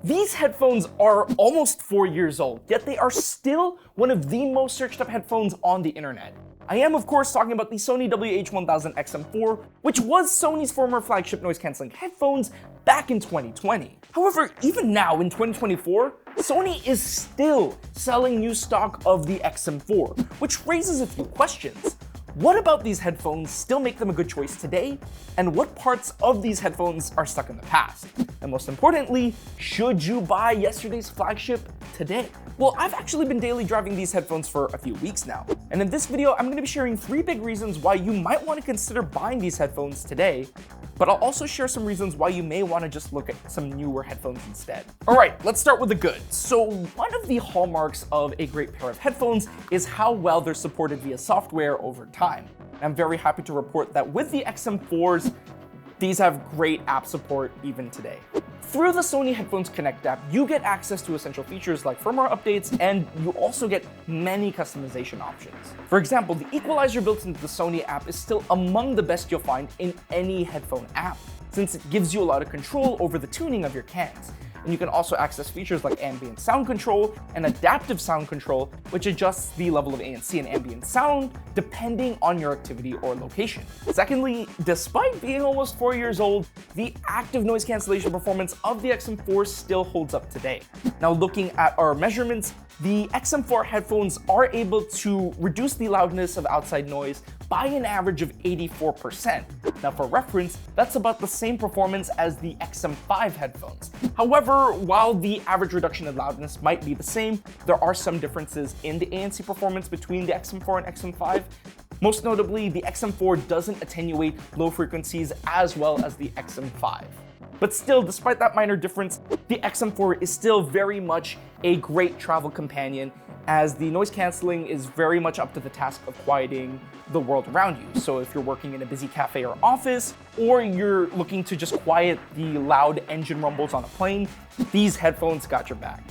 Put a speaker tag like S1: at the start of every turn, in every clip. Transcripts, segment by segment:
S1: These headphones are almost 4 years old, yet they are still one of the most searched up headphones on the internet. I am of course talking about the Sony WH-1000XM4, which was Sony's former flagship noise-canceling headphones back in 2020. However, even now in 2024, Sony is still selling new stock of the XM4, which raises a few questions. What about these headphones still make them a good choice today? And what parts of these headphones are stuck in the past? And most importantly, should you buy yesterday's flagship today? Well, I've actually been daily driving these headphones for a few weeks now. And in this video, I'm going to be sharing 3 big reasons why you might want to consider buying these headphones today. But I'll also share some reasons why you may want to just look at some newer headphones instead. All right, let's start with the good. So one of the hallmarks of a great pair of headphones is how well they're supported via software over time. I'm very happy to report that with the XM4s, these have great app support even today. Through the Sony Headphones Connect app, you get access to essential features like firmware updates, and you also get many customization options. For example, the equalizer built into the Sony app is still among the best you'll find in any headphone app, since it gives you a lot of control over the tuning of your cans. And you can also access features like ambient sound control and adaptive sound control, which adjusts the level of ANC and ambient sound depending on your activity or location. Secondly, despite being almost 4 years old, the active noise cancellation performance of the XM4 still holds up today. Now, looking at our measurements, the XM4 headphones are able to reduce the loudness of outside noise by an average of 84%. Now, for reference, that's about the same performance as the XM5 headphones. However, while the average reduction in loudness might be the same, there are some differences in the ANC performance between the XM4 and XM5. Most notably, the XM4 doesn't attenuate low frequencies as well as the XM5. But still, despite that minor difference, the XM4 is still very much a great travel companion, as the noise cancelling is very much up to the task of quieting the world around you. So if you're working in a busy cafe or office, or you're looking to just quiet the loud engine rumbles on a plane, these headphones got your back.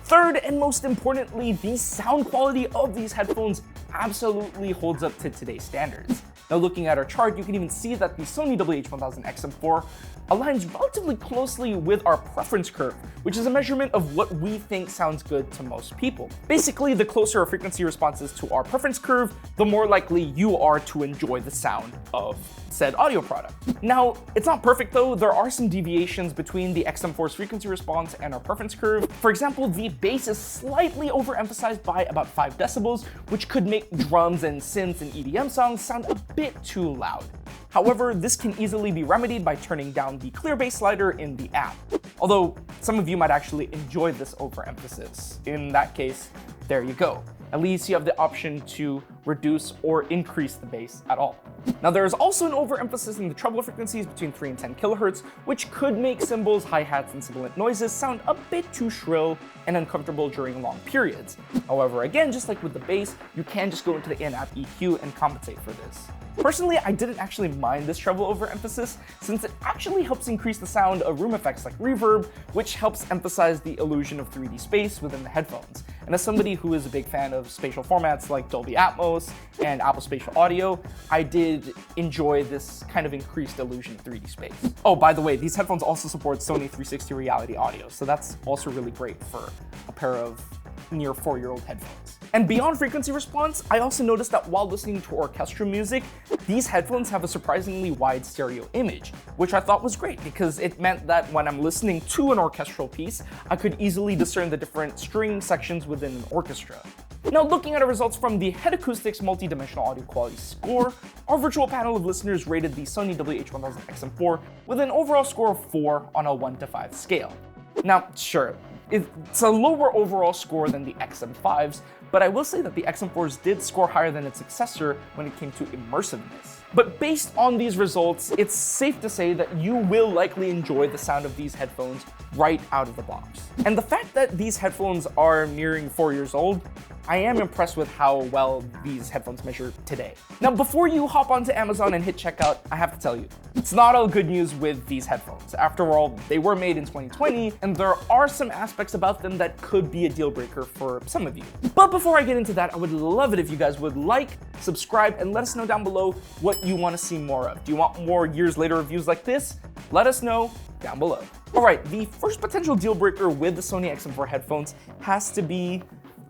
S1: Third, and most importantly, the sound quality of these headphones absolutely holds up to today's standards. Now, looking at our chart, you can even see that the Sony WH-1000XM4 aligns relatively closely with our preference curve, which is a measurement of what we think sounds good to most people. Basically, the closer our frequency response is to our preference curve, the more likely you are to enjoy the sound of said audio product. Now, it's not perfect though. There are some deviations between the XM4's frequency response and our preference curve. For example, the bass is slightly overemphasized by about 5 decibels, which could make drums and synths and EDM songs sound a bit too loud. However, this can easily be remedied by turning down the clear bass slider in the app. Although some of you might actually enjoy this overemphasis. In that case, there you go. At least you have the option to reduce or increase the bass at all. Now, there is also an overemphasis in the treble frequencies between 3 and 10 kilohertz, which could make cymbals, hi-hats, and sibilant noises sound a bit too shrill and uncomfortable during long periods. However, again, just like with the bass, you can just go into the in-app EQ and compensate for this. Personally, I didn't actually mind this treble overemphasis, since it actually helps increase the sound of room effects like reverb, which helps emphasize the illusion of 3D space within the headphones. And as somebody who is a big fan of spatial formats like Dolby Atmos and Apple Spatial Audio, I did enjoy this kind of increased illusion of 3D space. Oh, by the way, these headphones also support Sony 360 Reality Audio, so that's also really great for a pair of near 4-year-old headphones. And beyond frequency response, I also noticed that while listening to orchestral music, these headphones have a surprisingly wide stereo image, which I thought was great because it meant that when I'm listening to an orchestral piece, I could easily discern the different string sections within an orchestra. Now, looking at our results from the Head Acoustics Multi-Dimensional Audio Quality Score, our virtual panel of listeners rated the Sony WH-1000XM4 with an overall score of 4 on a 1 to 5 scale. Now, sure, it's a lower overall score than the XM5s, but I will say that the XM4s did score higher than its successor when it came to immersiveness. But based on these results, it's safe to say that you will likely enjoy the sound of these headphones right out of the box. And the fact that these headphones are nearing 4 years old, I am impressed with how well these headphones measure today. Now, before you hop onto Amazon and hit checkout, I have to tell you, it's not all good news with these headphones. After all, they were made in 2020, and there are some aspects about them that could be a deal breaker for some of you. But before before I get into that, I would love it if you guys would like, subscribe, and let us know down below what you want to see more of. Do you want more years later reviews like this? Let us know down below. Alright, the first potential deal breaker with the Sony XM4 headphones has to be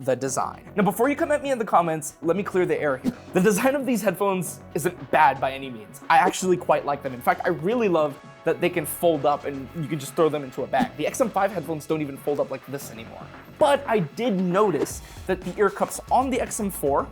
S1: the design. Now, before you come at me in the comments, let me clear the air here. The design of these headphones isn't bad by any means. I actually quite like them. In fact, I really love that they can fold up and you can just throw them into a bag. The XM5 headphones don't even fold up like this anymore. But I did notice that the ear cups on the XM4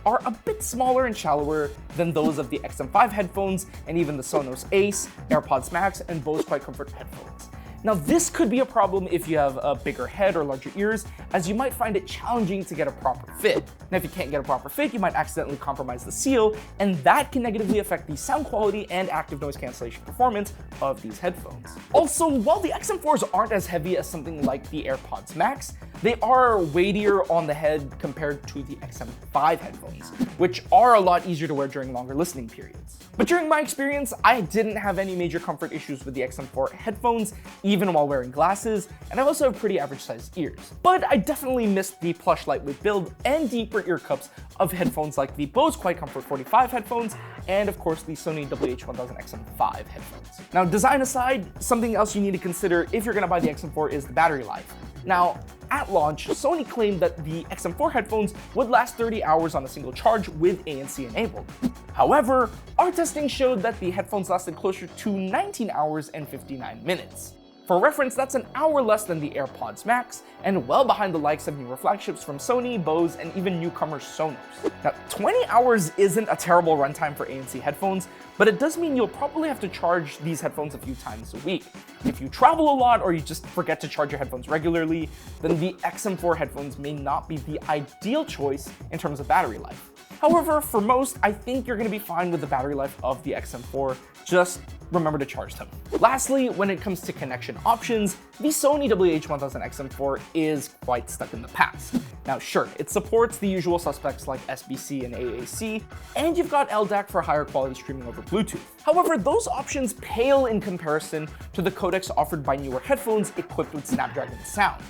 S1: are a bit smaller and shallower than those of the XM5 headphones and even the Sonos Ace, AirPods Max, and Bose QuietComfort headphones. Now, this could be a problem if you have a bigger head or larger ears, as you might find it challenging to get a proper fit. Now, if you can't get a proper fit, you might accidentally compromise the seal, and that can negatively affect the sound quality and active noise cancellation performance of these headphones. Also, while the XM4s aren't as heavy as something like the AirPods Max, they are weightier on the head compared to the XM5 headphones, which are a lot easier to wear during longer listening periods. But during my experience, I didn't have any major comfort issues with the XM4 headphones, even while wearing glasses, and I also have pretty average sized ears. But I definitely missed the plush lightweight build and deeper ear cups of headphones like the Bose QuietComfort 45 headphones, and of course the Sony WH-1000XM4 headphones. Now, design aside, something else you need to consider if you're gonna buy the XM4 is the battery life. Now, at launch, Sony claimed that the XM4 headphones would last 30 hours on a single charge with ANC enabled. However, our testing showed that the headphones lasted closer to 19 hours and 59 minutes. For reference, that's an hour less than the AirPods Max, and well behind the likes of newer flagships from Sony, Bose, and even newcomer Sonos. Now, 20 hours isn't a terrible runtime for ANC headphones, but it does mean you'll probably have to charge these headphones a few times a week. If you travel a lot or you just forget to charge your headphones regularly, then the XM4 headphones may not be the ideal choice in terms of battery life. However, for most, I think you're going to be fine with the battery life of the XM4, just remember to charge them. Lastly, when it comes to connection options, the Sony WH-1000XM4 is quite stuck in the past. Now sure, it supports the usual suspects like SBC and AAC, and you've got LDAC for higher quality streaming over Bluetooth. However, those options pale in comparison to the codecs offered by newer headphones equipped with Snapdragon sound.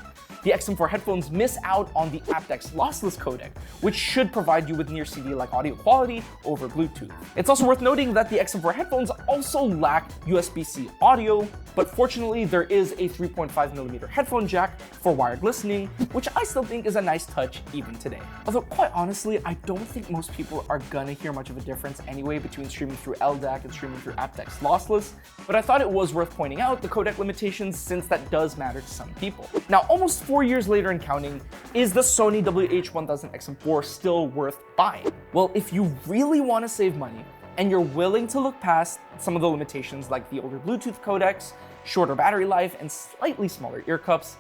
S1: The XM4 headphones miss out on the aptX lossless codec, which should provide you with near CD-like audio quality over Bluetooth. It's also worth noting that the XM4 headphones also lack USB-C audio, but fortunately there is a 3.5mm headphone jack for wired listening, which I still think is a nice touch even today. Although quite honestly, I don't think most people are gonna hear much of a difference anyway between streaming through LDAC and streaming through aptX lossless, but I thought it was worth pointing out the codec limitations since that does matter to some people. Now, almost 4 years later and counting, is the Sony WH-1000XM4 still worth buying? Well, if you really want to save money and you're willing to look past some of the limitations like the older Bluetooth codecs, shorter battery life, and slightly smaller ear cups,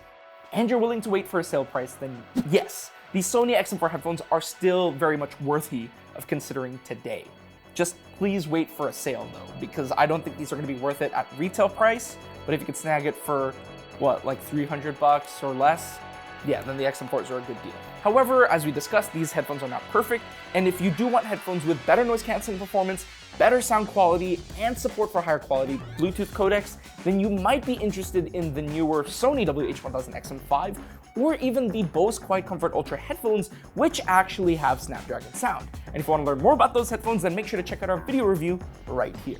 S1: and you're willing to wait for a sale price, then yes, the Sony XM4 headphones are still very much worthy of considering today. Just please wait for a sale though, because I don't think these are going to be worth it at retail price, but if you could snag it for what, like $300 or less, yeah, then the XM4s are a good deal. However, as we discussed, these headphones are not perfect, and if you do want headphones with better noise canceling performance, better sound quality, and support for higher quality Bluetooth codecs, then you might be interested in the newer Sony WH-1000XM5 or even the Bose QuietComfort Ultra headphones, which actually have Snapdragon sound. And if you want to learn more about those headphones, then make sure to check out our video review right here.